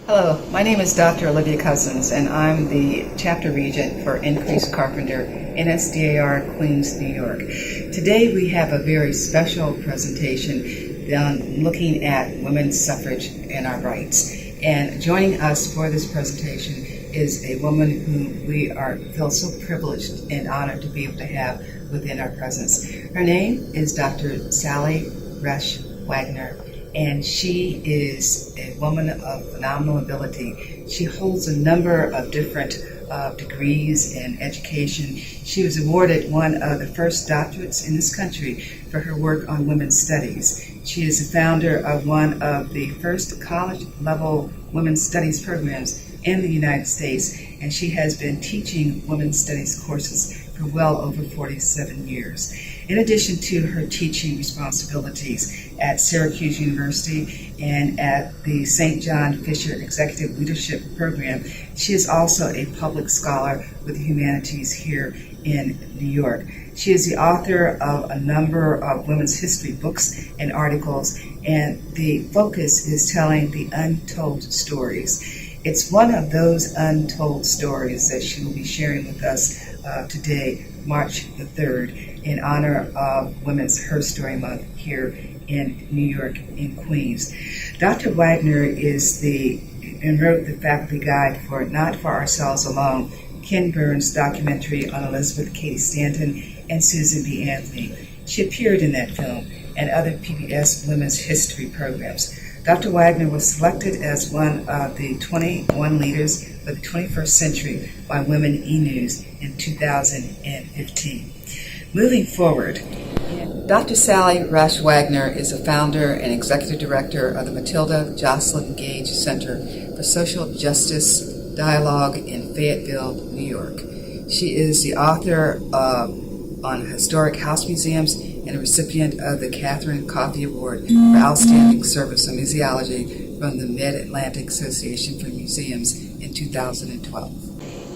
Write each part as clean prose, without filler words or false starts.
Hello, my name is Dr. Olivia Cousins, and I'm the chapter regent for Increase Carpenter, NSDAR, Queens, New York. Today we have a very special presentation looking at women's suffrage and our rights. And joining us for this presentation is a woman whom we feel so privileged and honored to be able to have within our presence. Her name is Dr. Sally Roesch Wagner, and she is a woman of phenomenal ability. She holds a number of different degrees in education. She was awarded one of the first doctorates in this country for her work on women's studies. She is the founder of one of the first college-level women's studies programs in the United States, and she has been teaching women's studies courses for well over 47 years. In addition to her teaching responsibilities at Syracuse University and at the St. John Fisher Executive Leadership Program, she is also a public scholar with the humanities here in New York. She is the author of a number of women's history books and articles, and the focus is telling the untold stories. It's one of those untold stories that she will be sharing with us today, March the 3rd, in honor of Women's Her Story Month here in New York, in Queens. Dr. Wagner wrote the faculty guide for Not For Ourselves Alone, Ken Burns' documentary on Elizabeth Cady Stanton and Susan B. Anthony. She appeared in that film and other PBS women's history programs. Dr. Wagner was selected as one of the 21 leaders for the 21st century by Women E-News in 2015. Moving forward, Dr. Sally Roesch Wagner is a founder and executive director of the Matilda Jocelyn Gage Center for Social Justice Dialogue in Fayetteville, New York. She is the author on historic house museums and a recipient of the Catherine Coffey Award for Outstanding Service on Museology from the Mid-Atlantic Association for Museums in 2012.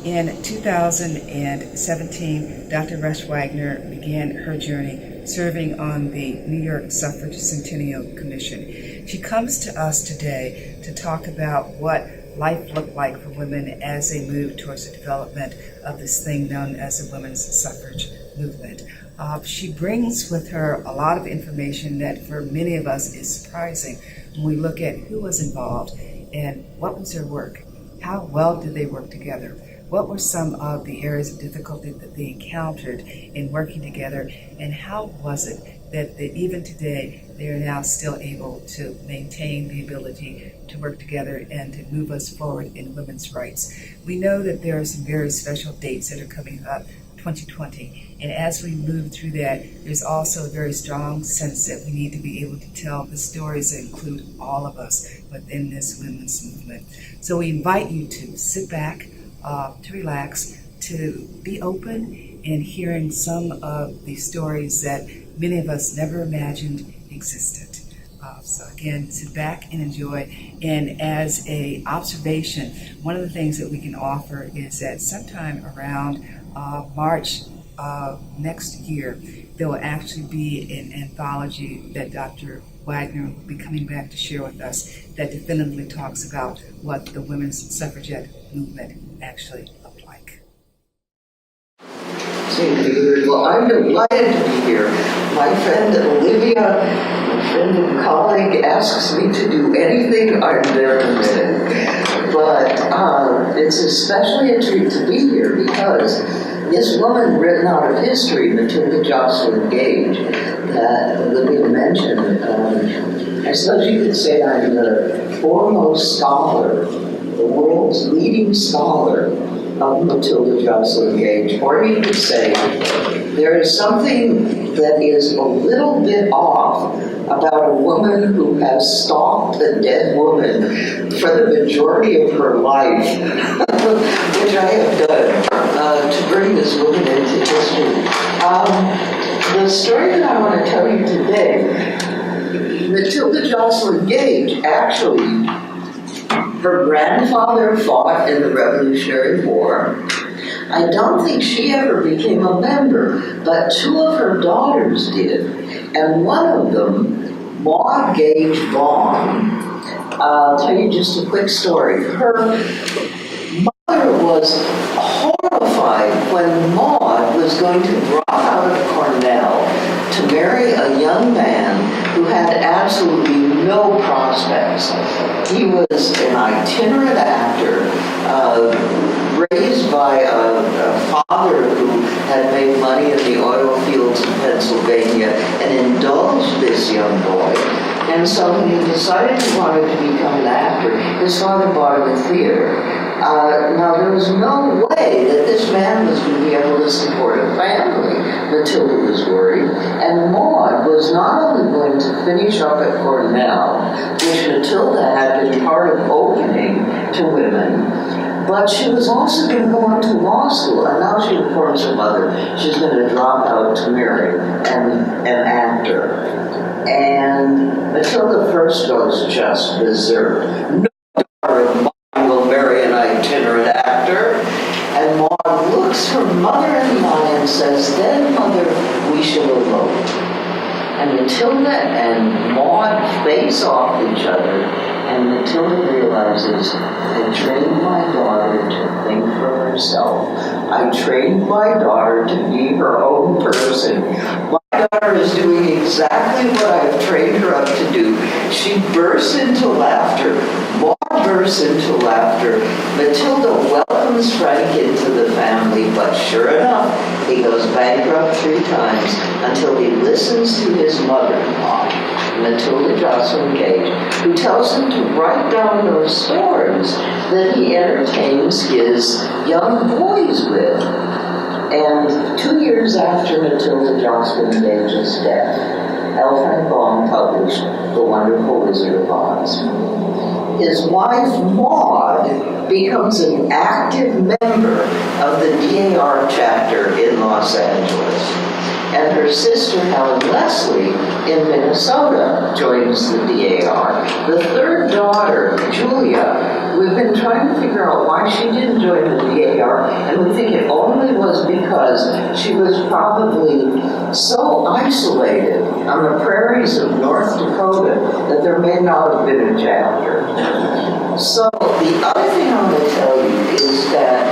In 2017, Dr. Roesch Wagner began her journey serving on the New York Suffrage Centennial Commission. She comes to us today to talk about what life looked like for women as they moved towards the development of this thing known as the women's suffrage movement. She brings with her a lot of information that for many of us is surprising when we look at who was involved and what was their work, how well did they work together, what were some of the areas of difficulty that they encountered in working together, and how was it that even today they are now still able to maintain the ability to work together and to move us forward in women's rights. We know that there are some very special dates that are coming up, 2020, and as we move through that, there's also a very strong sense that we need to be able to tell the stories that include all of us within this women's movement. So we invite you to sit back, to relax, to be open in hearing some of the stories that many of us never imagined existed. So again, sit back and enjoy. And as a observation, one of the things that we can offer is that sometime around March next year, there will actually be an anthology that Dr. Wagner will be coming back to share with us that definitively talks about what the women's suffragette movement actually looked like. Well, I'm delighted to be here. My friend Olivia, my friend and colleague, asks me to do anything I'm there to do. But it's especially a treat to be here because this woman written out of history, Matilda Jocelyn Gage, that Olivia mentioned, I suppose you could say I'm the foremost scholar, the world's leading scholar of Matilda Jocelyn Gage. Or you could say there is something that is a little bit off about a woman who has stalked a dead woman for the majority of her life, which I have done to bring this woman into history. The story that I want to tell you today, Matilda Jocelyn Gage, actually, her grandfather fought in the Revolutionary War. I don't think she ever became a member, but two of her daughters did. And one of them, Maud Gage Vaughn, I'll tell you just a quick story. Her mother was horrified when Maud was going to drop out of Cornell to marry a young man who had absolutely no prospects. He was an itinerant actor, raised by a father who had made money in the oil fields in Pennsylvania and indulged this young boy. And so when he decided he wanted to become an actor, his father bought him a theater. Now, there was no way that this man was going to be able to support a family. Matilda was worried. And Maud was not only going to finish up at Cornell, which Matilda had been part of opening to women, but she was also going to go on to law school. And now she informs her mother she's going to drop out to marry an actor. And Matilda first goes just berserk. No daughter of mine will marry an itinerant actor. And Maud looks her mother in the eye and says, "Then, mother, we shall elope." And Matilda and Maud face off each other, and Matilda realizes, I trained my daughter to think for herself. I trained my daughter to be her own person. My daughter is doing exactly what I've trained her up to do. She bursts into laughter. Maud bursts into laughter. Matilda welcomes Frank into the family, but sure enough, he goes bankrupt 3 times until he listens to his mother-in-law, Matilda Jocelyn Gage, who tells him to write down those stories that he entertains his young boys with. And 2 years after Matilda Jocelyn Gage's death, L. Frank Baum published The Wonderful Wizard of Oz. His wife, Maud, becomes an active member of the DAR chapter in Los Angeles. And her sister, Helen Leslie, in Minnesota, joins the DAR. The third daughter, Julia, we've been trying to figure out why she didn't join the DAR, and we think it only was because she was probably so isolated on the prairies of North Dakota that there may not have been a chapter. So the other thing I want to tell you is that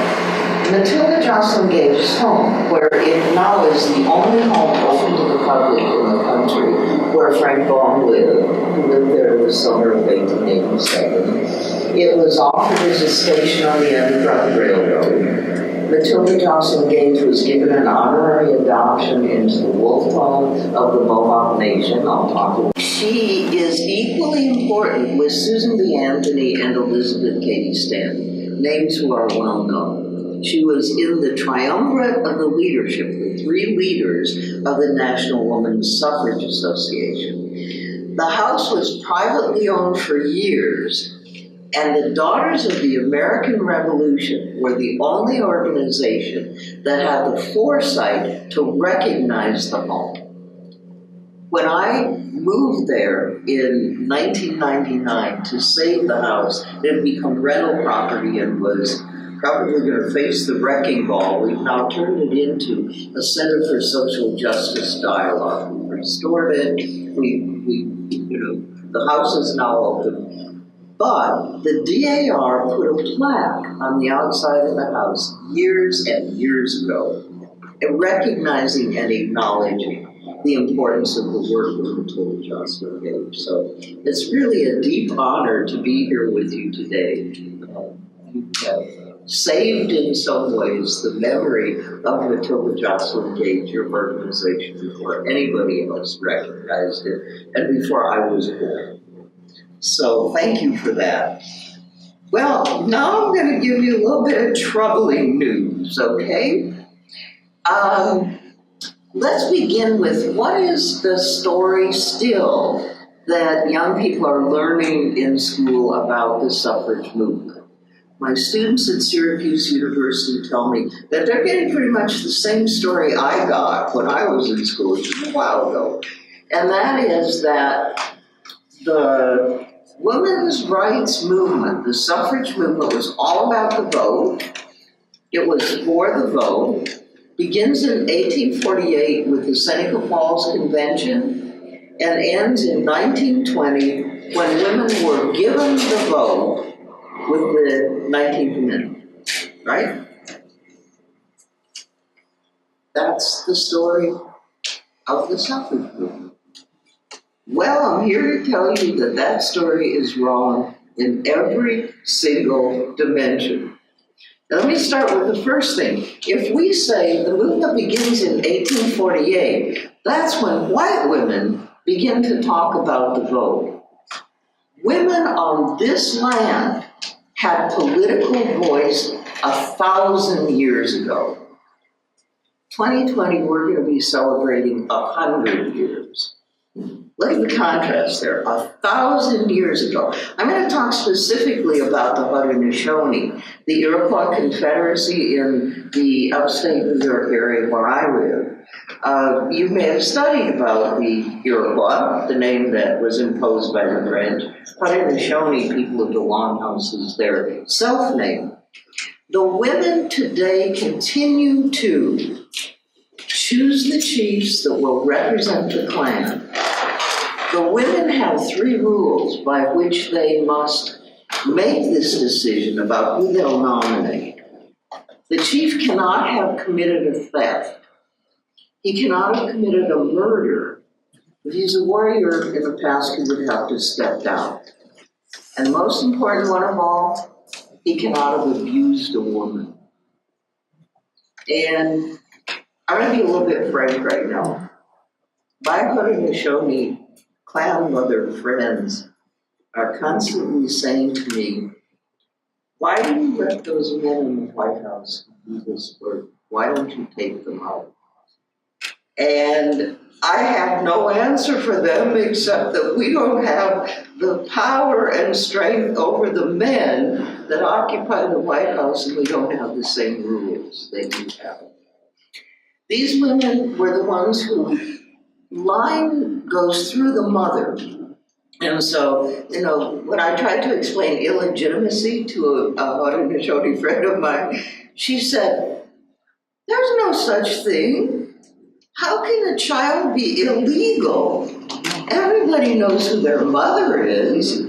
Matilda Jocelyn Gage's home, where it now is the only home open to the public in the country, where Frank Baum lived, who lived there in the summer of 1887. It was offered as a station on the Underground Railroad. Matilda Jocelyn Gage was given an honorary adoption into the Wolf Home of the Mohawk Nation. I'll talk about. She is equally important with Susan B. Anthony and Elizabeth Cady Stanton, names who are well known. She was in the triumvirate of the leadership, the 3 leaders of the National Women's Suffrage Association. The house was privately owned for years, and the Daughters of the American Revolution were the only organization that had the foresight to recognize the home. When I moved there in 1999 to save the house, it had become rental property and was probably going to face the wrecking ball. We've now turned it into a Center for Social Justice Dialogue. We've restored it. The house is now open. But the DAR put a plaque on the outside of the house years and years ago, recognizing and acknowledging the importance of the work of Matilda Jocelyn Gage. So it's really a deep honor to be here with you today. You have saved in some ways the memory of Matilda Jocelyn Gage, your organization, before anybody else recognized it and before I was born. So thank you for that. Well, now I'm going to give you a little bit of troubling news, okay? Let's begin with what is the story still that young people are learning in school about the suffrage movement. My students at Syracuse University tell me that they're getting pretty much the same story I got when I was in school, which was a while ago. And that is that the women's rights movement, the suffrage movement, was all about the vote. It was for the vote. Begins in 1848 with the Seneca Falls Convention and ends in 1920 when women were given the vote with the 19th Amendment, right? That's the story of the suffrage movement. Well, I'm here to tell you that that story is wrong in every single dimension. Now, let me start with the first thing. If we say the movement begins in 1848, that's when white women begin to talk about the vote. Women on this land had political voice 1,000 years ago. 2020, we're going to be celebrating 100 years. Look at the contrast there, 1,000 years ago. I'm going to talk specifically about the Haudenosaunee, the Iroquois Confederacy in the upstate New York area where I live. You may have studied about the Iroquois, the name that was imposed by the French. Haudenosaunee, people of the Longhouse, is their self-name. The women today continue to choose the chiefs that will represent the clan. The women have 3 rules by which they must make this decision about who they'll nominate. The chief cannot have committed a theft. He cannot have committed a murder. If he's a warrior in the past, he would have to step down. And the most important one of all, he cannot have abused a woman. And I'm going to be a little bit frank right now. My Haudenosaunee clan mother friends are constantly saying to me, why do you let those men in the White House do this work? Why don't you take them out? And I have no answer for them except that we don't have the power and strength over the men that occupy the White House, and we don't have the same rules they do have. These women were the ones who line goes through the mother. And so, when I tried to explain illegitimacy to a Haudenosaunee friend of mine, she said, there's no such thing. How can a child be illegal? Everybody knows who their mother is.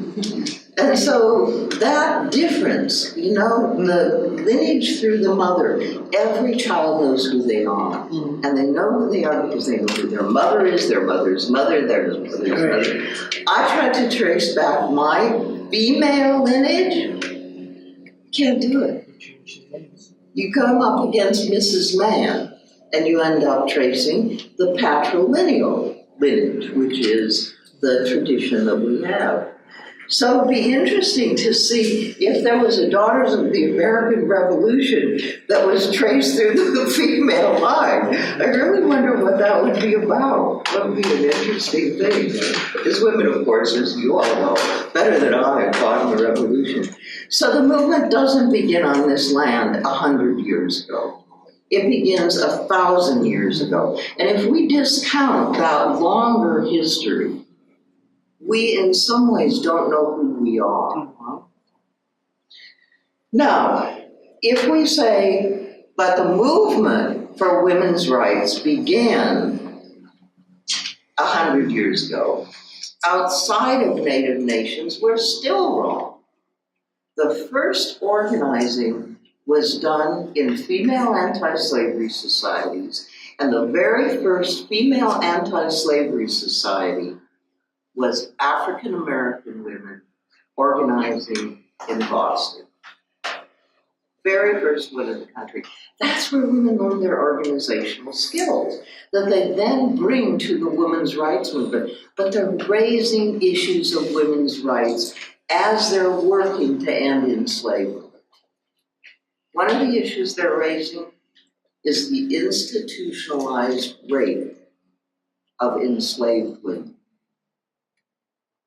And so that difference, the lineage through the mother, every child knows who they are. And they know who they are because they know who their mother is, their mother's mother, their mother's mother. I tried to trace back my female lineage. Can't do it. You come up against Mrs. Man, and you end up tracing the patrilineal lineage, which is the tradition that we have. So it'd be interesting to see if there was a Daughters of the American Revolution that was traced through the female line. I really wonder what that would be about. That would be an interesting thing. Because women, of course, as you all know, better than I, fought in the revolution. So the movement doesn't begin on this land 100 years ago. It begins 1,000 years ago. And if we discount that longer history, we in some ways don't know who we are. Now, if we say, but the movement for women's rights began 100 years ago, outside of Native nations, we're still wrong. The first organizing was done in female anti-slavery societies, and the very first female anti-slavery society was African American women organizing in Boston. Very first one in the country. That's where women learn their organizational skills that they then bring to the women's rights movement. But they're raising issues of women's rights as they're working to end enslavement. One of the issues they're raising is the institutionalized rape of enslaved women.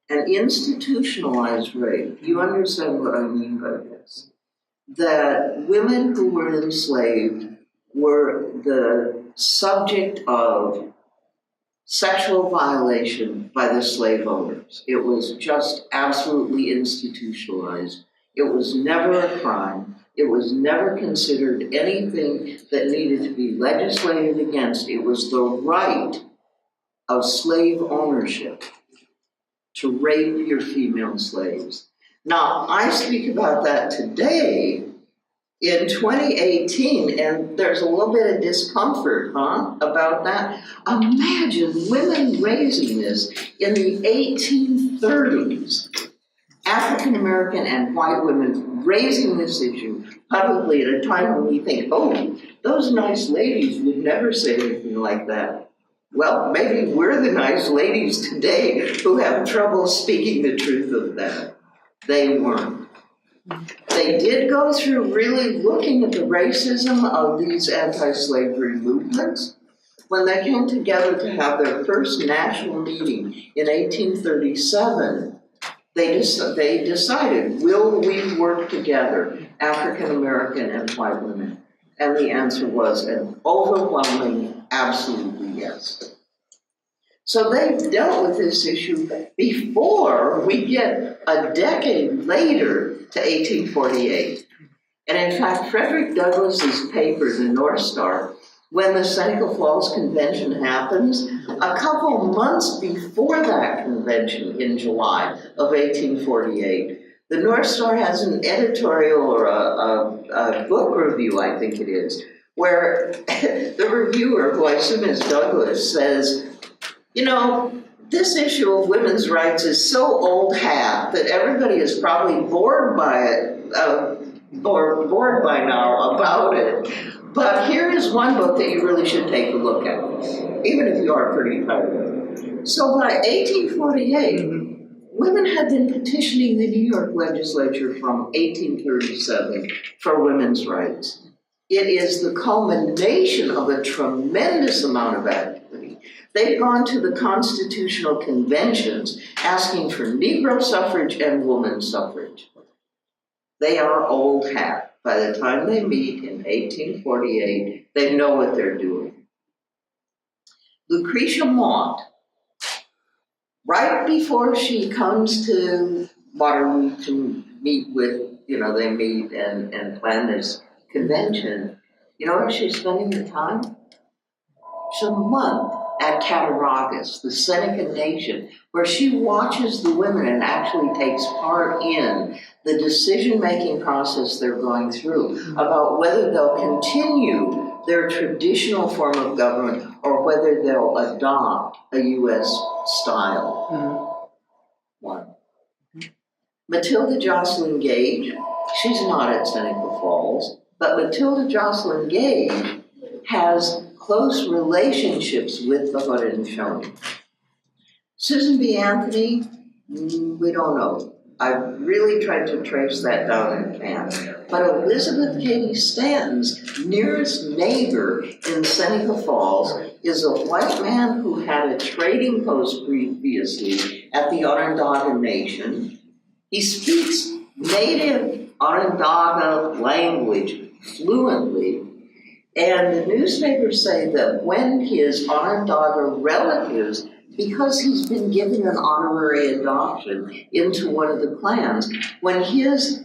An institutionalized rape, you understand what I mean by this, that women who were enslaved were the subject of sexual violation by the slave owners. It was just absolutely institutionalized. It was never a crime. It was never considered anything that needed to be legislated against. It was the right of slave ownership to rape your female slaves. Now, I speak about that today in 2018, and there's a little bit of discomfort, about that. Imagine women raising this in the 1830s. African American and white women raising this issue publicly at a time when we think, oh, those nice ladies would never say anything like that. Well, maybe we're the nice ladies today who have trouble speaking the truth of that. They weren't. They did go through really looking at the racism of these anti-slavery movements. When they came together to have their first national meeting in 1837, they decided, will we work together, African American and white women? And the answer was an overwhelming, absolutely yes. So they dealt with this issue before we get a decade later to 1848. And in fact, Frederick Douglass's paper, The North Star, when the Seneca Falls Convention happens, a couple months before that convention in July of 1848, the North Star has an editorial or a book review, I think it is, where the reviewer, who I assume is Douglass, says, you know, this issue of women's rights is so old hat that everybody is probably bored by it, bored by now about it. But here is one book that you really should take a look at, even if you are pretty tired of it. So by 1848, women had been petitioning the New York legislature from 1837 for women's rights. It is the culmination of a tremendous amount of activity. They've gone to the constitutional conventions asking for Negro suffrage and women's suffrage. They are old hat. By the time they meet in 1848, they know what they're doing. Lucretia Mott, right before she comes to Waterloo to meet with, they meet and plan this convention, you know where she's spending the time? She's a month at Cattaraugus, the Seneca Nation, where she watches the women and actually takes part in the decision-making process they're going through about whether they'll continue their traditional form of government or whether they'll adopt a U.S. style. One. Matilda Jocelyn Gage, she's not at Seneca Falls, but Matilda Jocelyn Gage has close relationships with the Haudenosaunee. Susan B. Anthony, we don't know. I've really tried to trace that down and can't. But Elizabeth Cady Stanton's nearest neighbor in Seneca Falls is a white man who had a trading post previously at the Onondaga Nation. He speaks native Onondaga language fluently. And the newspapers say that when his Onondaga relatives, because he's been given an honorary adoption into one of the clans, when his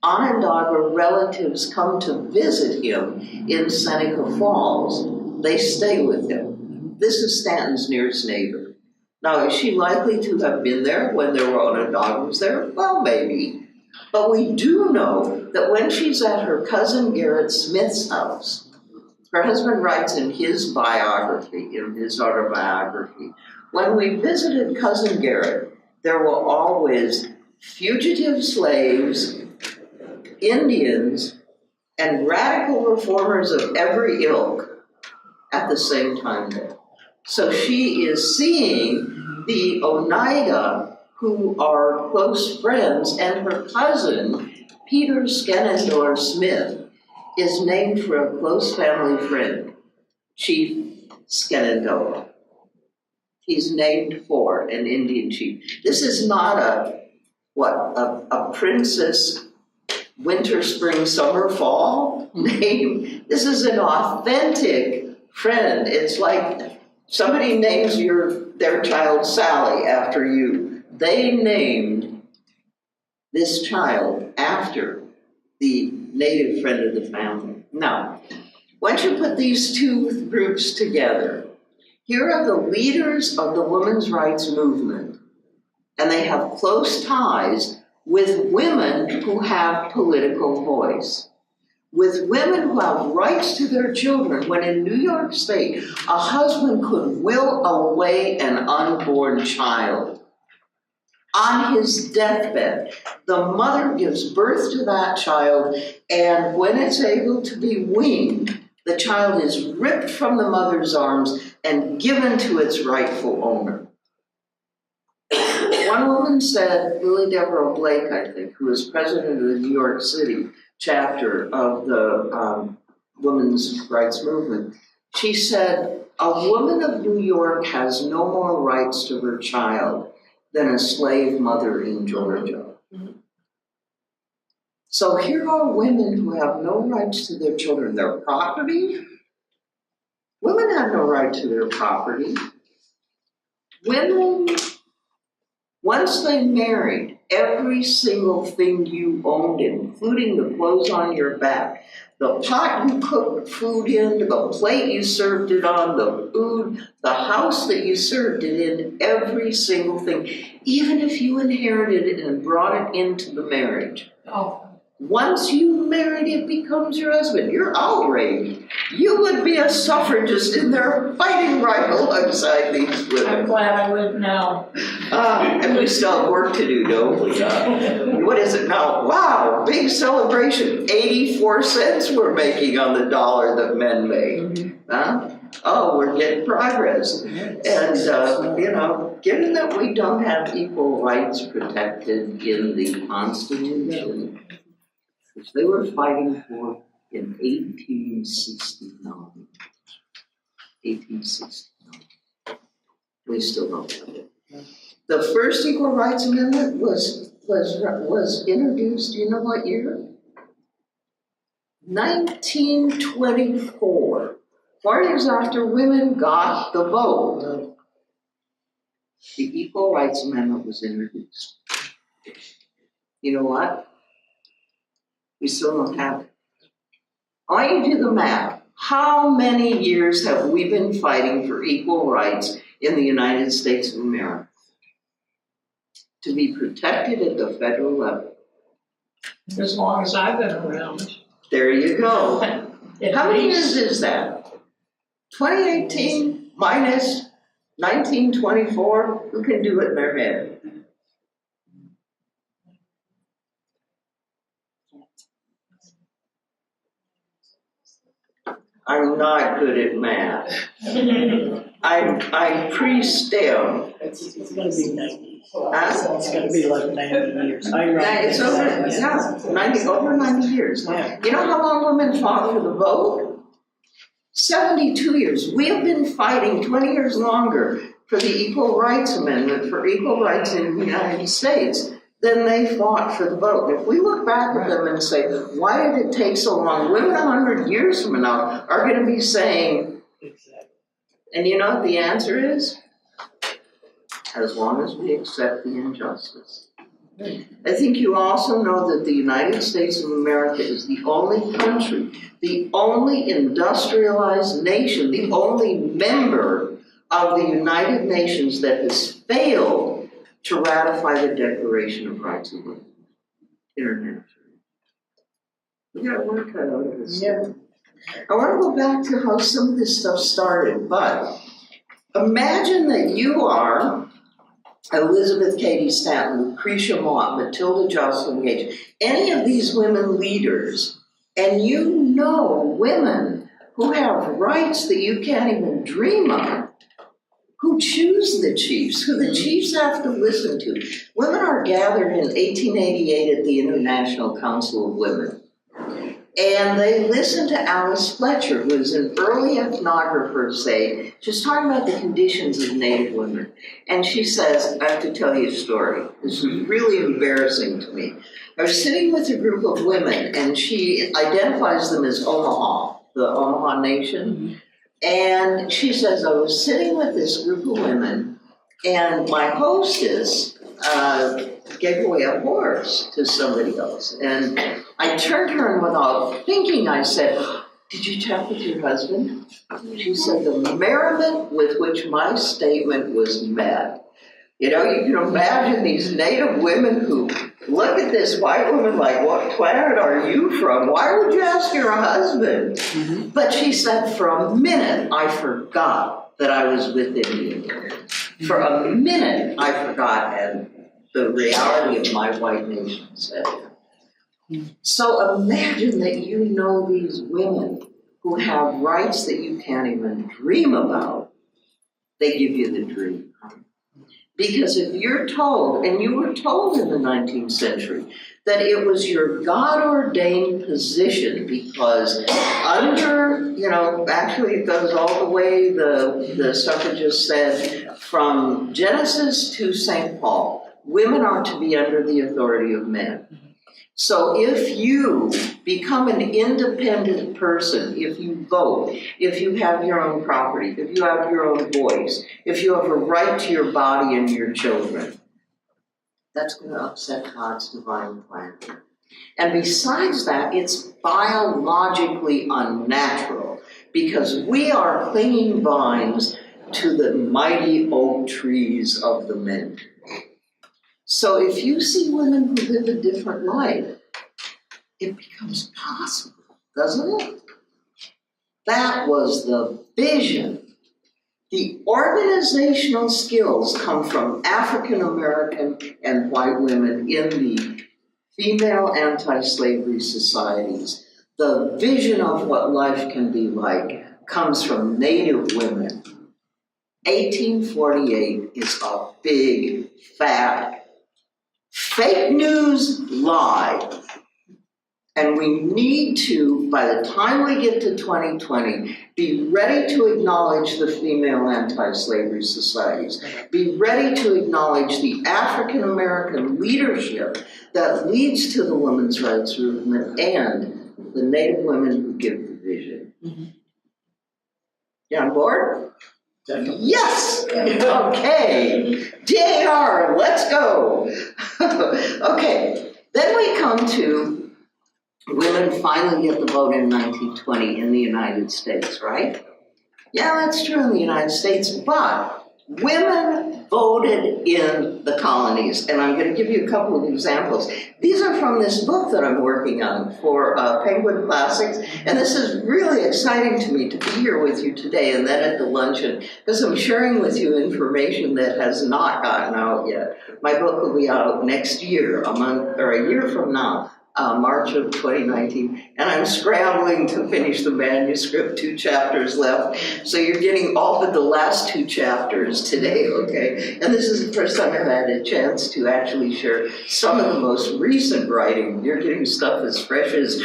Onondaga relatives come to visit him in Seneca Falls, they stay with him. This is Stanton's nearest neighbor. Now, is she likely to have been there when there were Onondagas there? Well, maybe. But we do know that when she's at her cousin Garrett Smith's house, her husband writes in his biography, in his autobiography, when we visited cousin Garrett, there were always fugitive slaves, Indians, and radical reformers of every ilk at the same time there. So she is seeing the Oneida, who are close friends, and her cousin, Peter Skenendore Smith, is named for a close family friend, Chief Skenendore. He's named for an Indian chief. This is not a princess winter, spring, summer, fall name. This is an authentic friend. It's like somebody names their child Sally after you. They named this child after the native friend of the family. Now, once you put these two groups together, here are the leaders of the women's rights movement, and they have close ties with women who have political voice, with women who have rights to their children, when in New York State, a husband could will away an unborn child. On his deathbed, the mother gives birth to that child, and when it's able to be weaned, the child is ripped from the mother's arms and given to its rightful owner. One woman said, Lily Devereaux Blake, I think, who was president of the New York City chapter of the women's rights movement, she said, a woman of New York has no more rights to her child than a slave mother in Georgia. So here are women who have no rights to their children. Their property, women have no right to their property. Women, once they married, every single thing you owned, including the clothes on your back, the pot you cooked food in, the plate you served it on, the food, the house that you served it in, every single thing, even if you inherited it and brought it into the marriage. Once you married, it becomes your husband. You're outraged. You would be a suffragist in there fighting right alongside these women. I'm glad I live now. And we still have work to do, don't we? What is it now? Wow, big celebration. 84 cents we're making on the dollar that men make. Oh, we're getting progress. And, given that we don't have equal rights protected in the Constitution, which they were fighting for in 1869. 1869. We still don't have it. The first Equal Rights Amendment was introduced, do you know what year? 1924. 4 years after women got the vote, the Equal Rights Amendment was introduced. You know what? We still don't have it. All you do the math. How many years have we been fighting for equal rights in the United States of America? To be protected at the federal level. As long as I've been around. There you go. How many years is that? 2018 minus 1924? Who can do it in their head? I'm not good at math. I'm pre-STEM. It's going to be 90. Huh? It's going to be like 90 years. It's over 90 years. Yeah. You know how long women fought for the vote? 72 years. We have been fighting 20 years longer for the Equal Rights Amendment, for equal rights in the United States, than they fought for the vote. If we look back at them and say, why did it take so long? Women 100 years from now are going to be saying, and you know what the answer is? As long as we accept the injustice. I think you also know that the United States of America is the only country, the only industrialized nation, the only member of the United Nations that has failed to ratify the Declaration of Rights of Women internationally. We got work cut out of this. Yeah. I want to go back to how some of this stuff started, but imagine that you are Elizabeth Cady Stanton, Lucretia Mott, Matilda Jocelyn Gage, any of these women leaders, and you know women who have rights that you can't even dream of, who choose the chiefs, who the chiefs have to listen to. Women are gathered in 1888 at the International Council of Women. And they listen to Alice Fletcher, who is an early ethnographer, say, she's talking about the conditions of Native women. And she says, I have to tell you a story. This is really embarrassing to me. I was sitting with a group of women, and she identifies them as Omaha, the Omaha Nation. And she says, I was sitting with this group of women, and my hostess gave away a horse to somebody else. And I turned to her, and without thinking, I said, did you chat with your husband? She said, the merriment with which my statement was met You know, you can imagine these Native women who look at this white woman like, what planet are you from? Why would you ask your husband? Mm-hmm. But she said, for a minute, I forgot that I was with Indian. For a minute, I forgot, and the reality of my white nation set in. So imagine that you know these women who have rights that you can't even dream about. They give you the dream. Because if you're told, and you were told in the 19th century, that it was your God-ordained position because under, you know, actually it goes all the way, the suffragists said, from Genesis to St. Paul, women are to be under the authority of men. So if you become an independent person, if you vote, if you have your own property, if you have your own voice, if you have a right to your body and your children, that's going to upset God's divine plan. And besides that, it's biologically unnatural because we are clinging vines to the mighty oak trees of the men. So if you see women who live a different life, it becomes possible, doesn't it? That was the vision. The organizational skills come from African American and white women in the female anti-slavery societies. The vision of what life can be like comes from Native women. 1848 is a big, fat, fake news lie. And we need to, by the time we get to 2020, be ready to acknowledge the female anti-slavery societies, be ready to acknowledge the African American leadership that leads to the women's rights movement and the Native women who give the vision. Mm-hmm. You on board? Definitely. Yes! Okay. JR, let's go. Okay, then we come to women finally get the vote in 1920 in the United States, right? Yeah, that's true in the United States, but women voted in the colonies, and I'm going to give you a couple of examples. These are from this book that I'm working on for Penguin Classics, and this is really exciting to me to be here with you today and then at the luncheon, because I'm sharing with you information that has not gotten out yet. My book will be out next year, a year from now. March of 2019, and I'm scrambling to finish the manuscript, 2 chapters left. So you're getting all but the last 2 chapters today, okay? And this is the first time I've had a chance to actually share some of the most recent writing. You're getting stuff as fresh as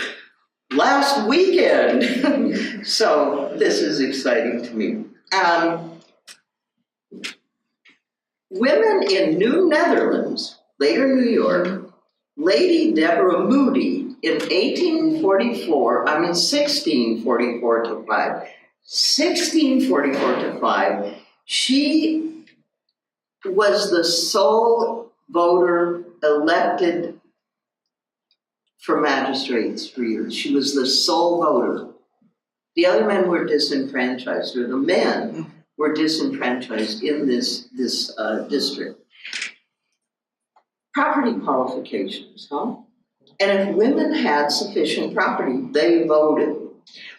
last weekend. So this is exciting to me. Women in New Netherlands, later New York, Lady Deborah Moody in 1644 to 5, she was the sole voter elected for magistrates for years. She was the sole voter. The other men were disenfranchised, or the men were disenfranchised in this district. Property qualifications, huh? And if women had sufficient property, they voted.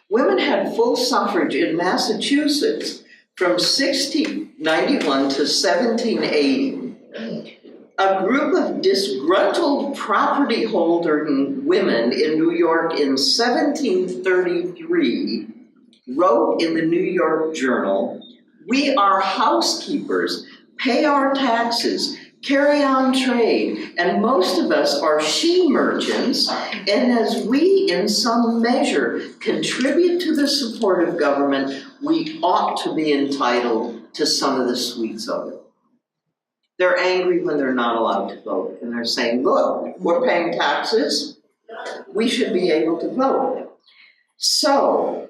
Women had full suffrage in Massachusetts from 1691 to 1780. A group of disgruntled property holder women in New York in 1733 wrote in the New York Journal, "We are housekeepers, pay our taxes, carry on trade, and most of us are she merchants, and as we in some measure contribute to the support of government, we ought to be entitled to some of the sweets of it." They're angry when they're not allowed to vote, and they're saying, look, we're paying taxes, we should be able to vote. So,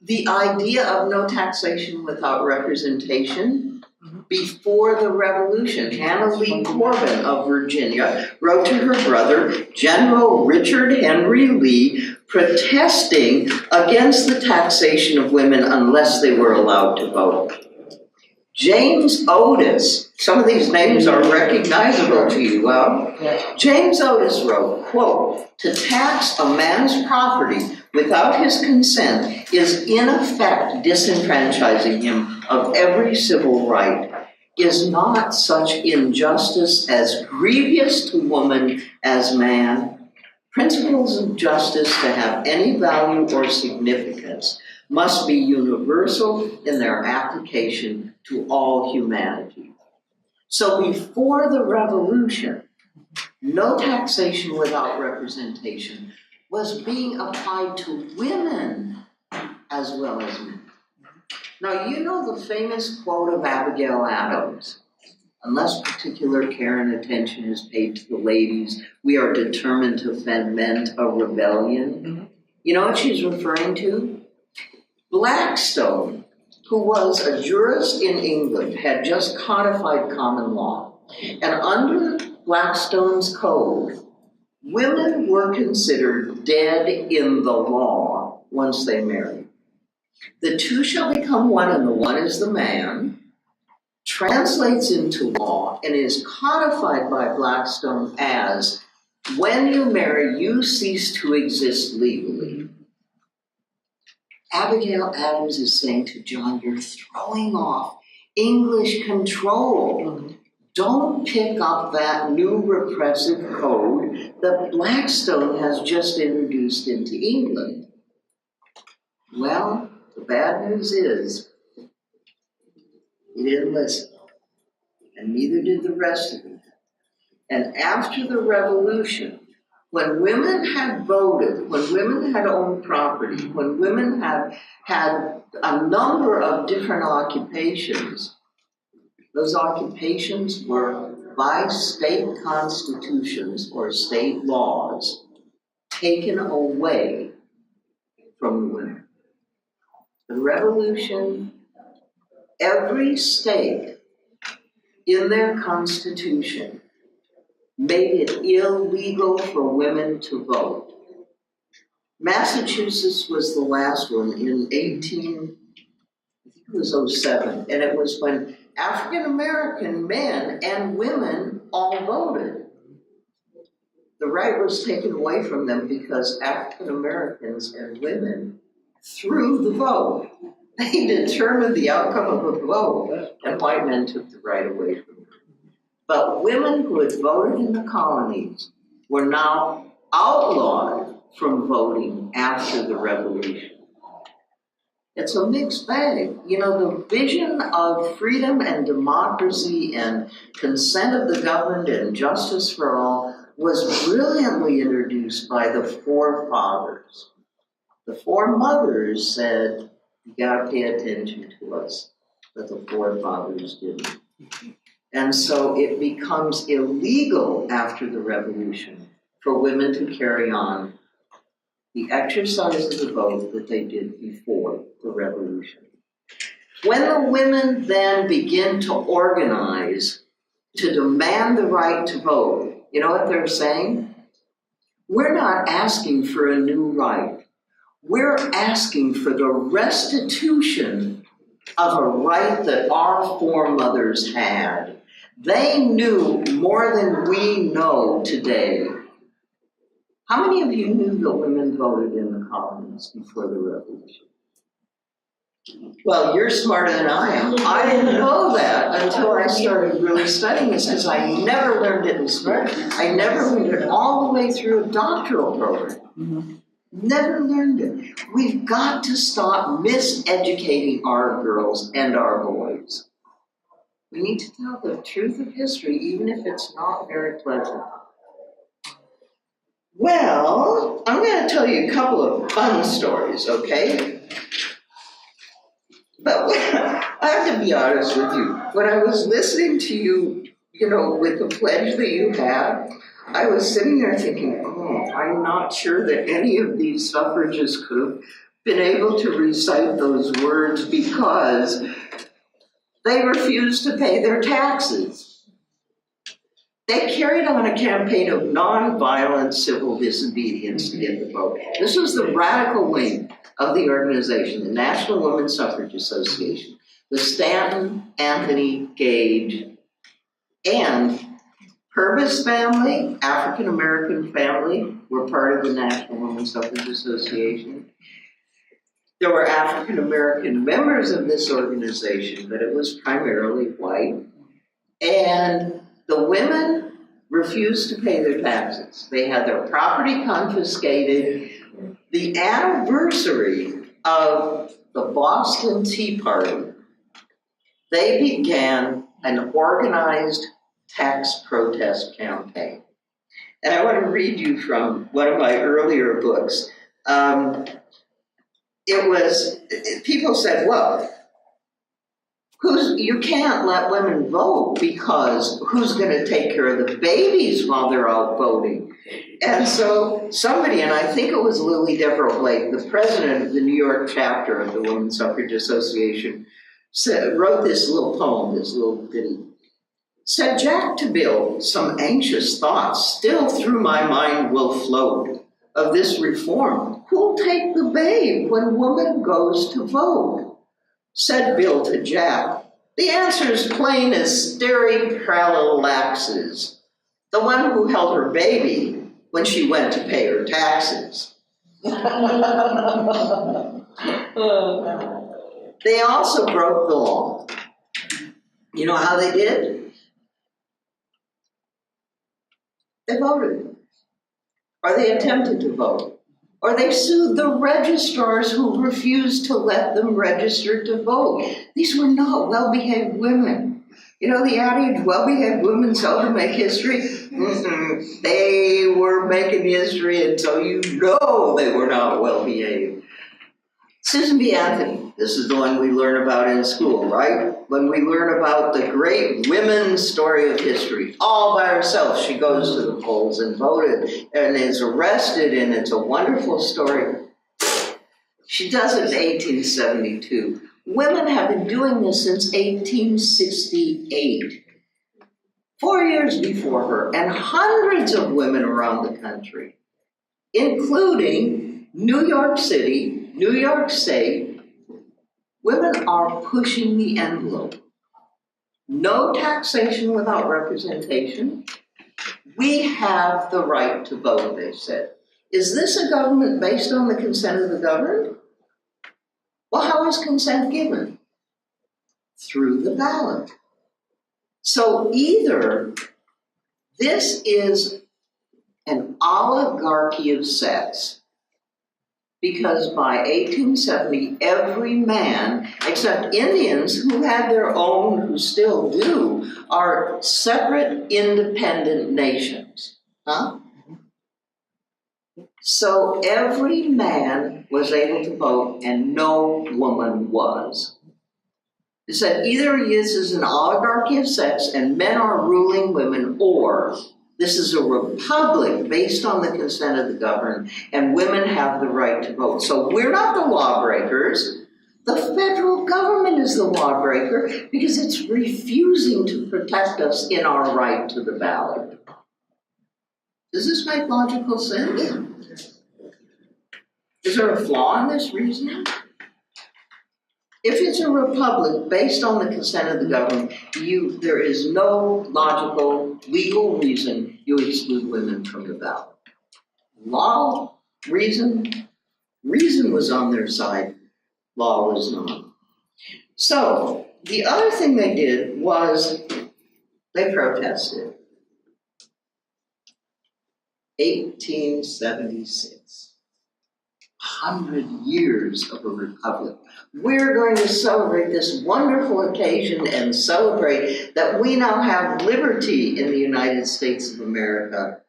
the idea of no taxation without representation. Before the Revolution, Hannah Lee Corbin of Virginia wrote to her brother, General Richard Henry Lee, protesting against the taxation of women unless they were allowed to vote. James Otis, some of these names are recognizable to you. Well, James Otis wrote, quote, "To tax a man's property without his consent is in effect disenfranchising him of every civil right. Is not such injustice as grievous to woman as man? Principles of justice to have any value or significance must be universal in their application to all humanity." So before the revolution, no taxation without representation was being applied to women as well as men. Now, you know the famous quote of Abigail Adams, "Unless particular care and attention is paid to the ladies, we are determined to foment a rebellion." You know what she's referring to? Blackstone, who was a jurist in England, had just codified common law. And under Blackstone's code, women were considered dead in the law once they married. "The two shall become one, and the one is the man," translates into law and is codified by Blackstone as, when you marry, you cease to exist legally. Abigail Adams is saying to John, you're throwing off English control. Don't pick up that new repressive code that Blackstone has just introduced into England. Well, the bad news is, he didn't listen, and neither did the rest of them. And after the revolution, when women had voted, when women had owned property, when women had a number of different occupations, those occupations were by state constitutions or state laws taken away from the women. The revolution, every state in their constitution made it illegal for women to vote. Massachusetts was the last one in 07, and it was when African American men and women all voted. The right was taken away from them because African Americans and women threw the vote. They determined the outcome of a vote, and white men took the right away from them. But women who had voted in the colonies were now outlawed from voting after the revolution. It's a mixed bag. You know, the vision of freedom and democracy and consent of the governed and justice for all was brilliantly introduced by the forefathers. The foremothers said, you gotta pay attention to us, but the forefathers didn't. And so it becomes illegal after the revolution for women to carry on the exercise of the vote that they did before the revolution. When the women then begin to organize to demand the right to vote, you know what they're saying? We're not asking for a new right. We're asking for the restitution of a right that our foremothers had. They knew more than we know today. How many of you knew that women voted in the colonies before the revolution? Well, you're smarter than I am. I didn't know that until I started really studying this, because I never learned it in school. I never learned it all the way through a doctoral program. Never learned it. We've got to stop miseducating our girls and our boys. We need to tell the truth of history, even if it's not very pleasant. Well, I'm going to tell you a couple of fun stories, okay? But I have to be honest with you. When I was listening to you, you know, with the pledge that you had, I was sitting there thinking, I'm not sure that any of these suffragists could have been able to recite those words because they refused to pay their taxes. They carried on a campaign of nonviolent civil disobedience to get the vote. This was the radical wing of the organization, the National Women's Suffrage Association. the Stanton, Anthony, Gage, and Purvis family, African American family, were part of the National Women's Suffrage Association. There were African American members of this organization, but it was primarily white. And the women refused to pay their taxes. They had their property confiscated. The anniversary of the Boston Tea Party, they began an organized tax protest campaign. And I want to read you from one of my earlier books. People said, well, you can't let women vote because who's going to take care of the babies while they're out voting? And so somebody, and I think it was Lily Devereux Blake, the president of the New York chapter of the Women's Suffrage Association, wrote this little poem, this little ditty. Said Jack to Bill, some anxious thoughts still through my mind will float of this reform. Who'll take the babe when woman goes to vote? Said Bill to Jack, the answer's plain as stary parallaxes. The one who held her baby when she went to pay her taxes. They also broke the law. You know how they did? They voted, or they attempted to vote, or they sued the registrars who refused to let them register to vote. These were not well-behaved women. You know the adage, well-behaved women seldom make history? They were making history until you know they were not well-behaved. Susan B. Anthony, this is the one we learn about in school, right? When we learn about the great women's story of history, all by herself, she goes to the polls and voted and is arrested, and it's a wonderful story. She does it in 1872. Women have been doing this since 1868, 4 years before her, and hundreds of women around the country, including New York City, New York State. Women are pushing the envelope. No taxation without representation. We have the right to vote, they said. Is this a government based on the consent of the governed? Well, how is consent given? Through the ballot. So either this is an oligarchy of sex, because by 1870, every man, except Indians who had their own, who still do, are separate, independent nations. Huh? So every man was able to vote and no woman was. It said either this is an oligarchy of sex and men are ruling women, or this is a republic based on the consent of the governed and women have the right to vote. So we're not the lawbreakers. The federal government is the lawbreaker because it's refusing to protect us in our right to the ballot. Does this make logical sense? Is there a flaw in this reasoning? If it's a republic based on the consent of the government, there is no logical, legal reason you exclude women from the ballot. Law, reason was on their side, law was not. So, the other thing they did was they protested. 1876. 100 years of a republic. We're going to celebrate this wonderful occasion and celebrate that we now have liberty in the United States of America.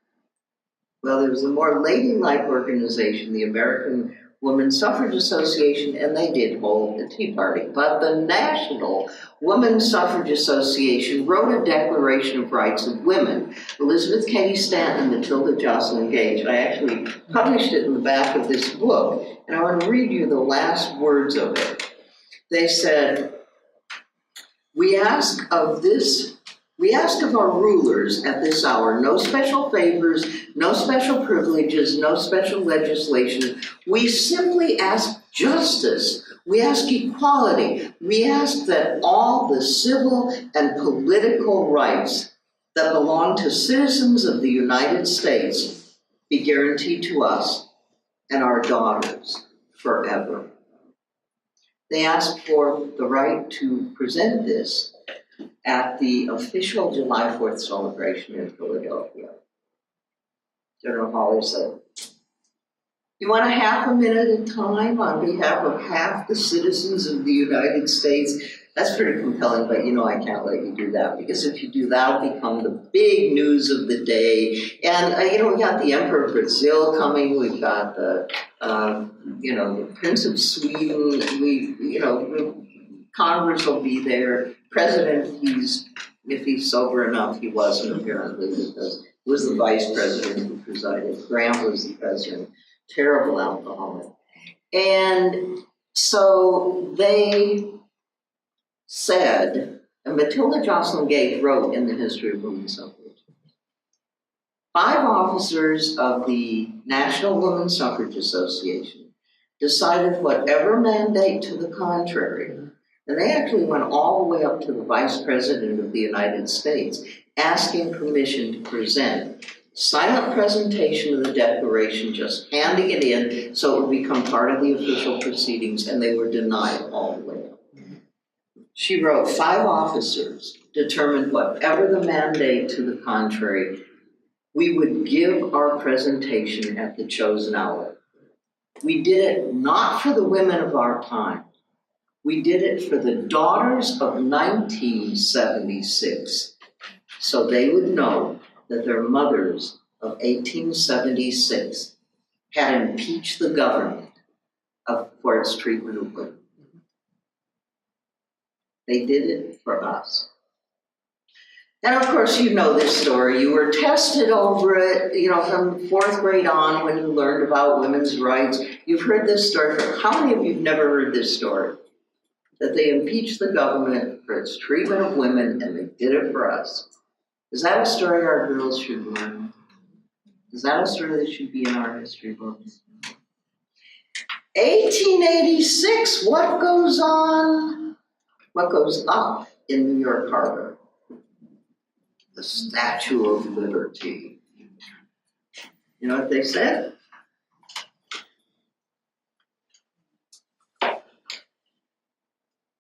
Well, there was a more ladylike organization, the American Women's Suffrage Association, and they did hold the Tea Party. But the National Women's Suffrage Association wrote a Declaration of Rights of Women. Elizabeth Cady Stanton and Matilda Jocelyn Gage. I actually published it in the back of this book, and I want to read you the last words of it. They said, we ask of our rulers at this hour no special favors, no special privileges, no special legislation. We simply ask justice We ask equality. We ask that all the civil and political rights that belong to citizens of the United States be guaranteed to us and our daughters forever. They ask for the right to present this at the official July 4th celebration in Philadelphia. General Hawley said, "You want a half a minute of time on behalf of half the citizens of the United States?" That's pretty compelling, but I can't let you do that, because if you do, that'll become the big news of the day. And we got the Emperor of Brazil coming. We've got the the Prince of Sweden. Congress will be there. President, if he's sober enough, he wasn't apparently, because it was the vice president who presided. Graham was the president. Terrible alcoholic. And so they said, and Matilda Joslyn Gage wrote in the History of Women's Suffrage, 5 officers of the National Women's Suffrage Association decided whatever mandate to the contrary, and they actually went all the way up to the Vice President of the United States, asking permission to present silent presentation of the Declaration, just handing it in so it would become part of the official proceedings, and they were denied all the way up. She wrote, 5 officers determined whatever the mandate to the contrary, we would give our presentation at the chosen hour. We did it not for the women of our time. We did it for the daughters of 1976, so they would know that their mothers of 1876 had impeached the government for its treatment of women. They did it for us. And of course, you know this story. You were tested over it, from 4th grade on when you learned about women's rights. You've heard this story. How many of you have never heard this story? That they impeached the government for its treatment of women, and they did it for us. Is that a story our girls should learn? Is that a story that should be in our history books? 1886, what goes on? What goes up in New York Harbor? The Statue of Liberty. You know what they said?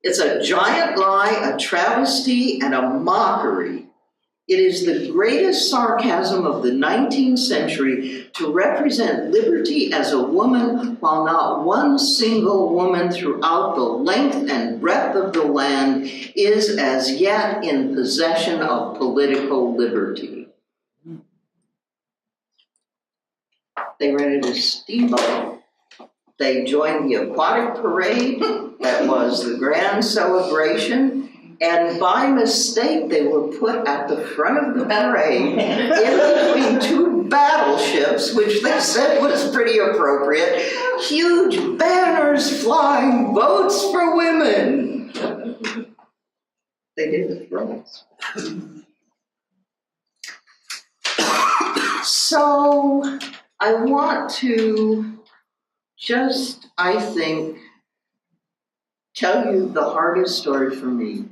It's a giant lie, a travesty, and a mockery. It is the greatest sarcasm of the 19th century to represent liberty as a woman, while not one single woman throughout the length and breadth of the land is as yet in possession of political liberty. They rented a steamboat. They joined the aquatic parade that was the grand celebration. And by mistake, they were put at the front of the parade in between 2 battleships, which they said was pretty appropriate. Huge banners flying, votes for women. They did it for us. So I want to just, I think, tell you the hardest story for me.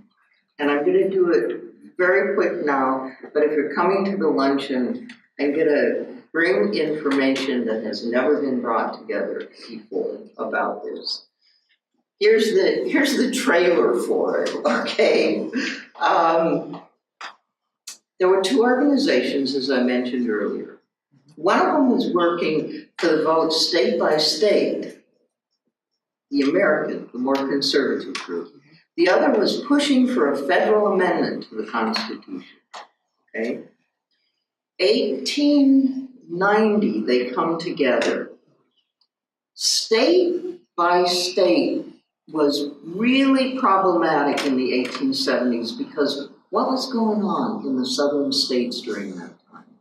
And I'm going to do it very quick now, but if you're coming to the luncheon, I'm going to bring information that has never been brought together before about this. Here's the trailer for it, okay? There were 2 organizations, as I mentioned earlier. One of them was working for the vote state by state, the American, the more conservative group. The other was pushing for a federal amendment to the Constitution, okay? 1890, they come together. State by state was really problematic in the 1870s because what was going on in the southern states during that time?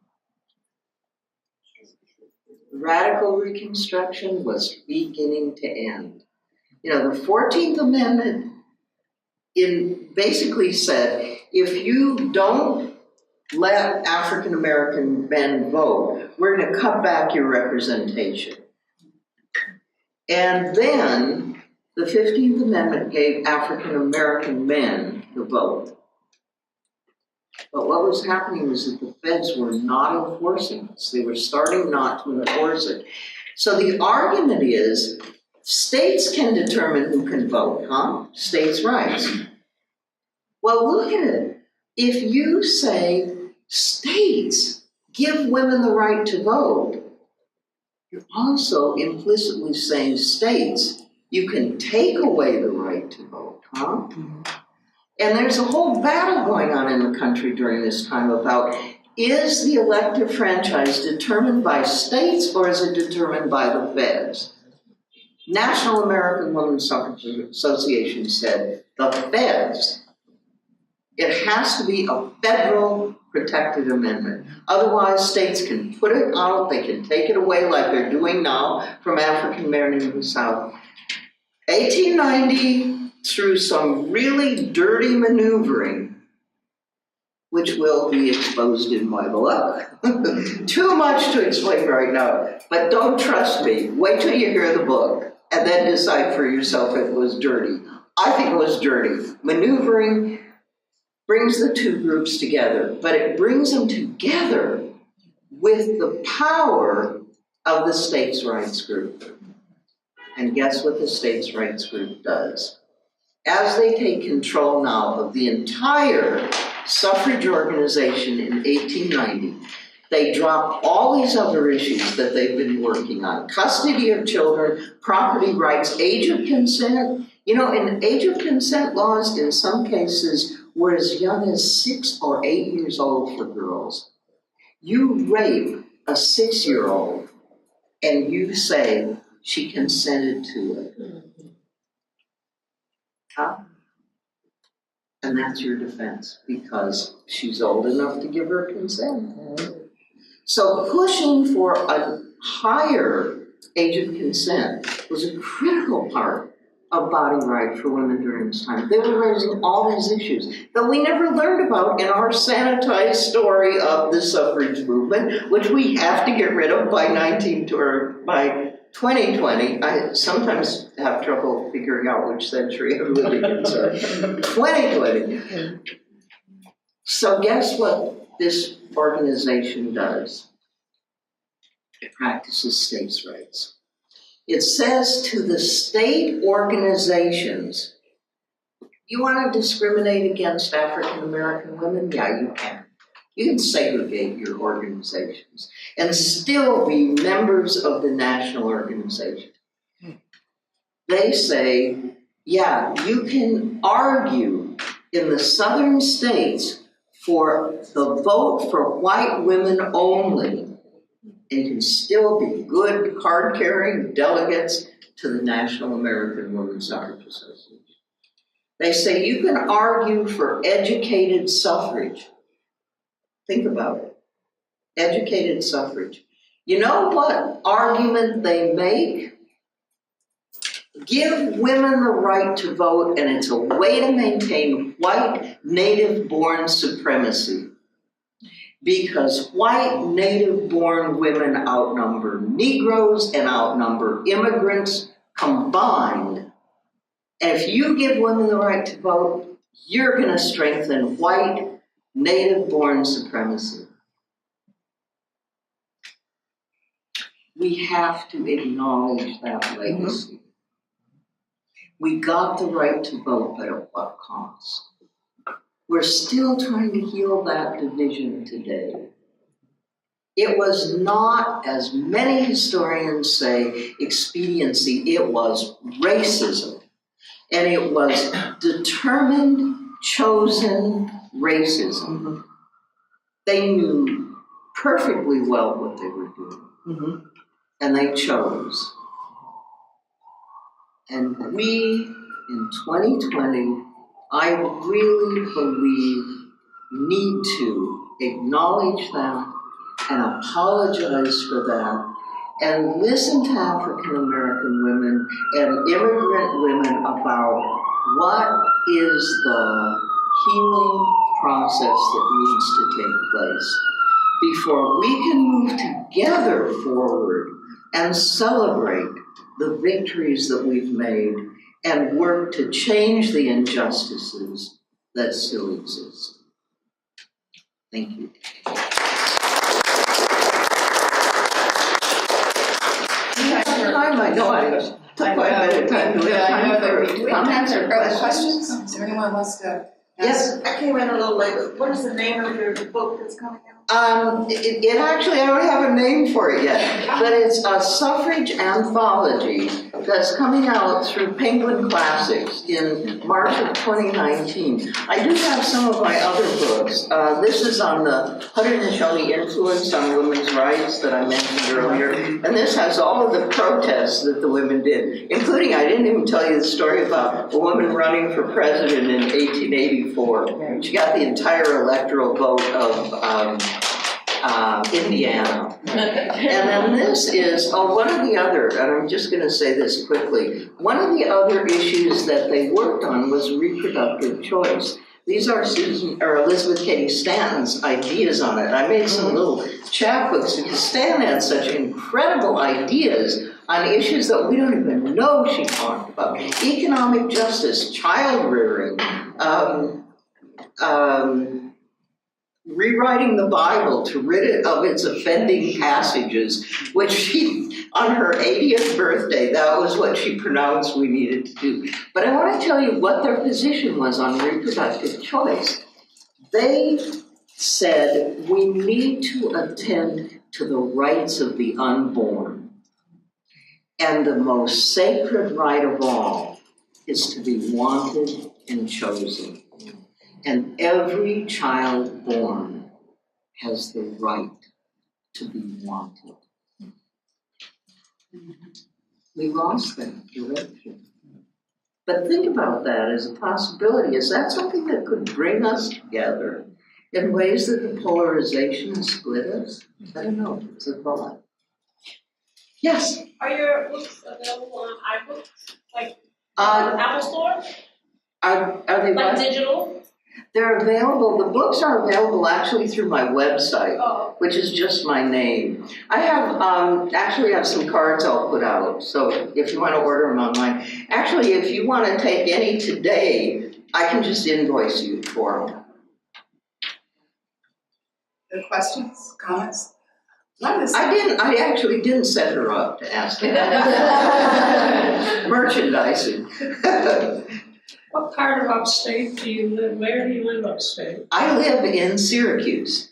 Radical Reconstruction was beginning to end. The 14th Amendment basically said, if you don't let African American men vote, we're going to cut back your representation. And then The 15th Amendment gave African American men the vote. But what was happening was that the feds were not enforcing this. They were starting not to enforce it. So the argument is, states can determine who can vote, huh? States' rights. Well, look at it. If you say states give women the right to vote, you're also implicitly saying states, you can take away the right to vote, huh? And there's a whole battle going on in the country during this time about, is the elective franchise determined by states or is it determined by the feds? National American Women's Suffrage Association said the feds. It has to be a federal protected amendment. Otherwise, states can put it out, they can take it away like they're doing now from African Americans in the South. 1890, through some really dirty maneuvering, which will be exposed in my book. Too much to explain right now, but don't trust me. Wait till you hear the book and then decide for yourself if it was dirty. I think it was dirty. Maneuvering brings the two groups together, but it brings them together with the power of the states' rights group. And guess what the states' rights group does? As they take control now of the entire suffrage organization in 1890, they drop all these other issues that they've been working on. Custody of children, property rights, age of consent. You know, in age of consent laws, in some cases, were as young as 6 or 8 years old for girls. You rape a 6-year-old and you say she consented to it. Huh? And that's your defense, because she's old enough to give her consent. So pushing for a higher age of consent was a critical part of body right for women during this time. They were raising all these issues that we never learned about in our sanitized story of the suffrage movement, which we have to get rid of by 2020. I sometimes have trouble figuring out which century I'm living in, sorry. 2020. So guess what this organization does? It practices states' rights. It says to the state organizations, you want to discriminate against African American women? Yeah, you can. You can segregate your organizations and still be members of the national organization. They say, yeah, you can argue in the southern states for the vote for white women only, and you can still be good card-carrying delegates to the National American Women's Suffrage Association. They say you can argue for educated suffrage. Think about it. Educated suffrage. You know what argument they make? Give women the right to vote, and it's a way to maintain white native-born supremacy. Because white native-born women outnumber Negroes and outnumber immigrants combined. And if you give women the right to vote, you're going to strengthen white native-born supremacy. We have to acknowledge that legacy. We got the right to vote, but at what cost? We're still trying to heal that division today. It was not, as many historians say, expediency. It was racism. And it was determined, chosen racism. They knew perfectly well what they were doing. And they chose. And we, in 2020, I really believe, need to acknowledge that and apologize for that and listen to African American women and immigrant women about what is the healing process that needs to take place before we can move together forward and celebrate the victories that we've made and work to change the injustices that still exist. Thank you. Time, I know I took quite a bit of time. Do we have time for comments or questions? Is there anyone who wants to? Yes. I came in a little late. What is the name of your book that's coming out? It actually, I don't have a name for it yet, but it's a suffrage anthology that's coming out through Penguin Classics in March of 2019. I do have some of my other books. This is on the Haudenosaunee influence on women's rights that I mentioned earlier, and this has all of the protests that the women did, including, I didn't even tell you the story about a woman running for president in 1884. She got the entire electoral vote of Indiana. And then this is one of the other, and I'm just going to say this quickly, one of the other issues that they worked on was reproductive choice. These are Elizabeth Cady Stanton's ideas on it. I made some little chapbooks because Stanton had such incredible ideas on issues that we don't even know she talked about. Economic justice, child rearing, rewriting the Bible to rid it of its offending passages, which she, on her 80th birthday, that was what she pronounced we needed to do. But I want to tell you what their position was on reproductive choice. They said we need to attend to the rights of the unborn. And the most sacred right of all is to be wanted and chosen. And every child born has the right to be wanted. We lost that direction. But think about that as a possibility. Is that something that could bring us together in ways that the polarization has split us? I don't know. It's a thought. Yes? Are your books available on iBooks? Like Are Apple Store? they Like what? digital? They're available, the books are available actually through my website, Oh. which is just my name. I have, actually have some cards I'll put out, so if you want to order them online. Actually, if you want to take any today, I can just invoice you for them. Other questions, comments? I actually didn't set her up to ask me. Merchandising. What part of upstate do you live? Where do you live upstate? I live in Syracuse.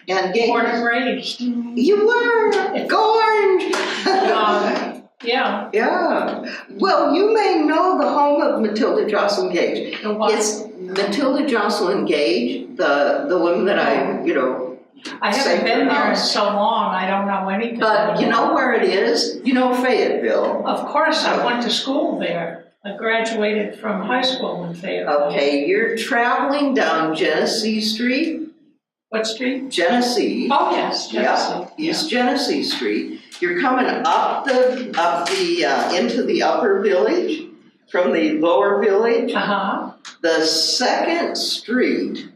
And Born and raised. you were, go Orange! Yeah. Yeah. Well, you may know the home of Matilda Jocelyn Gage. The what? It's Matilda Jocelyn Gage, the woman that I I Say haven't been your there in house. so long, I don't know anything. But you know where it is? You know Fayetteville. Of course, I went to school there. I graduated from high school in Fayetteville. Okay, you're traveling down Genesee Street. What street? Genesee. Oh, yes, Genesee. Yeah, East Genesee Street. You're coming up the into the upper village from the lower village. Uh-huh. The second street,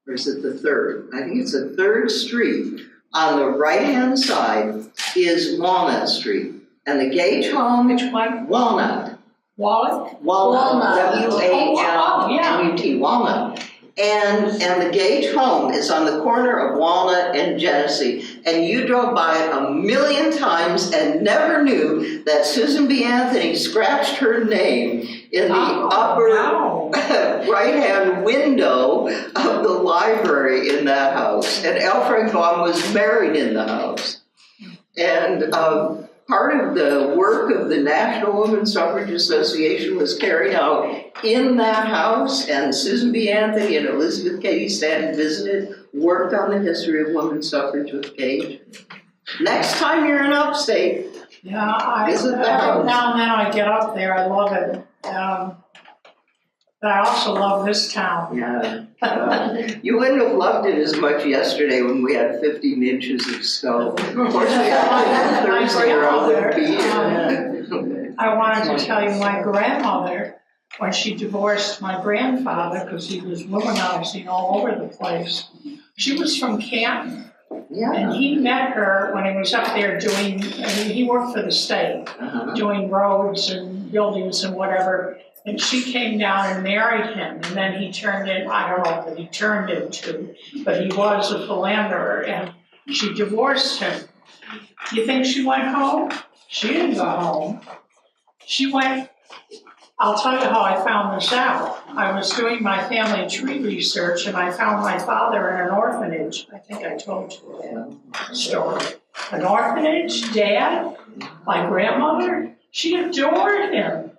or is it the third? I think it's the third street. On the right-hand side is Walnut Street. And the Gage home, Which one? Walnut. Wallet? Walnut. W-A-L-N-U-T, Walnut. And the Gage home is on the corner of Walnut and Genesee. And you drove by it 1,000,000 times and never knew that Susan B. Anthony scratched her name in the upper right-hand window of the library in that house. And L. Frank Baum was married in the house. And part of the work of the National Women's Suffrage Association was carried out in that house, and Susan B. Anthony and Elizabeth Cady Stanton visited, worked on the history of women's suffrage with Gage. Next time you're in upstate, Yeah, visit the every house. now and then I get up there, I love it. But I also love this town. Yeah. You wouldn't have loved it as much yesterday when we had 15 inches of snow. Of course, we had Thursday or I wouldn't be here. I wanted to tell you, my grandmother, when she divorced my grandfather, because he was womanizing all over the place, she was from Canton. Yeah. And he met her when he was up there doing, he worked for the state, doing roads and buildings and whatever. And she came down and married him, and then he turned in, I don't know what he turned into, but he was a philanderer, and she divorced him. You think she went home? She didn't go home. She went, I'll tell you how I found this out. I was doing my family tree research, and I found my father in an orphanage. I think I told you that story. An orphanage, Dad, my grandmother, she adored him.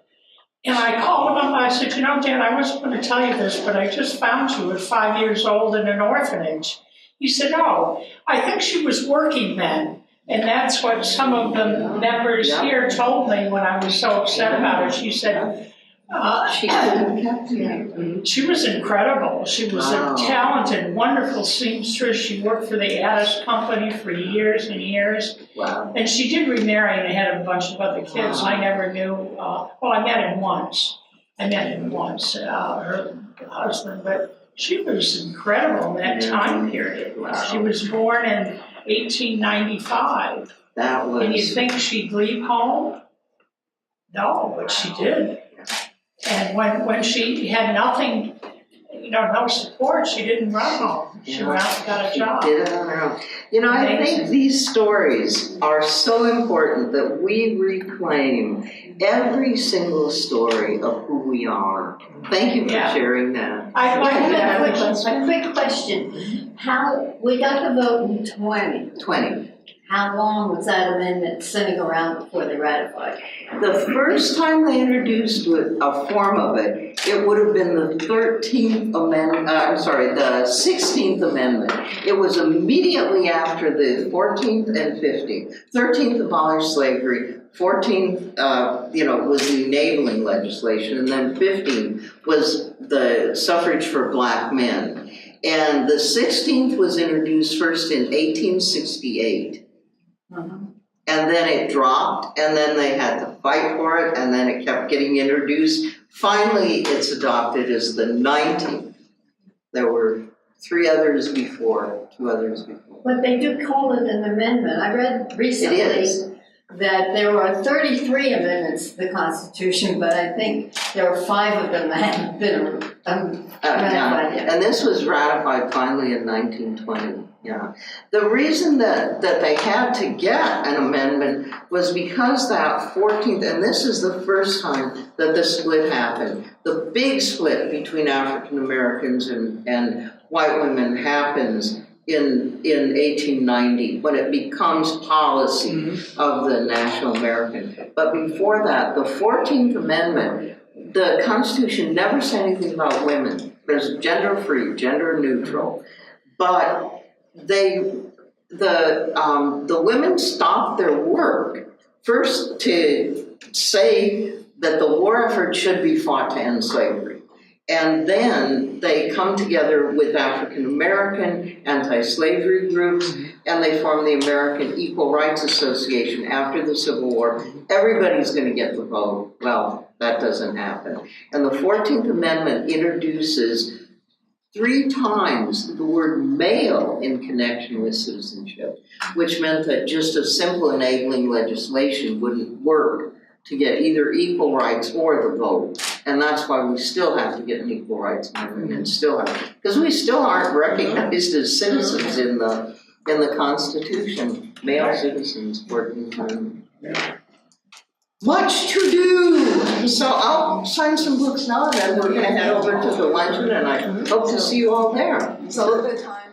And I called him up and I said, you know, Dad, I wasn't going to tell you this, but I just found you at 5 years old in an orphanage. He said, oh, I think she was working then. And that's what some of the members here told me when I was so upset about her. She said, She could have kept you. she was incredible. She was a talented, wonderful seamstress. She worked for the Addis Company for years and years. Wow. And she did remarry and had a bunch of other kids. I never knew, well, I met him once. Her husband, but she was incredible in that time period. Wow. She was born in 1895. That was. And you think she'd leave home? No, but she did. And when she had nothing, no support, she didn't run home. She went out and got a job. She did it on her own. I Amazing. think these stories are so important that we reclaim every single story of who we are. Thank you for sharing that. I'd like to have a A quick question. How, we got the vote in 20. How long was that amendment sitting around before they ratified? The first time they introduced a form of it, it would have been the 13th amendment, the 16th amendment. It was immediately after the 14th and 15th. 13th abolished slavery, 14th, was the enabling legislation, and then 15th was the suffrage for black men. And the 16th was introduced first in 1868. And then it dropped, and then they had to fight for it, and then it kept getting introduced. Finally, it's adopted as the 19th. There were 2 others before. But they do call it an amendment. I read recently that there were 33 amendments to the Constitution, but I think there were 5 of them that hadn't been ratified yet. And this was ratified finally in 1920. Yeah. The reason that they had to get an amendment was because that 14th, and this is the first time that the split happened. The big split between African Americans and white women happens in 1890 when it becomes policy of the National American. But before that, the 14th Amendment, the Constitution never said anything about women. There's gender free, gender neutral, but the women stopped their work first to say that the war effort should be fought to end slavery. And then they come together with African American anti-slavery groups, and they form the American Equal Rights Association after the Civil War. Everybody's going to get the vote. Well, that doesn't happen. And the 14th Amendment introduces 3 times the word male in connection with citizenship, which meant that just a simple enabling legislation wouldn't work to get either equal rights or the vote. And that's why we still have to get an equal rights amendment and still have, because we still aren't recognized as citizens in the Constitution, male citizens, 14th Amendment. Much to do. So I'll sign some books now, and then we're going to head over to the luncheon, and I hope to see you all there. So the time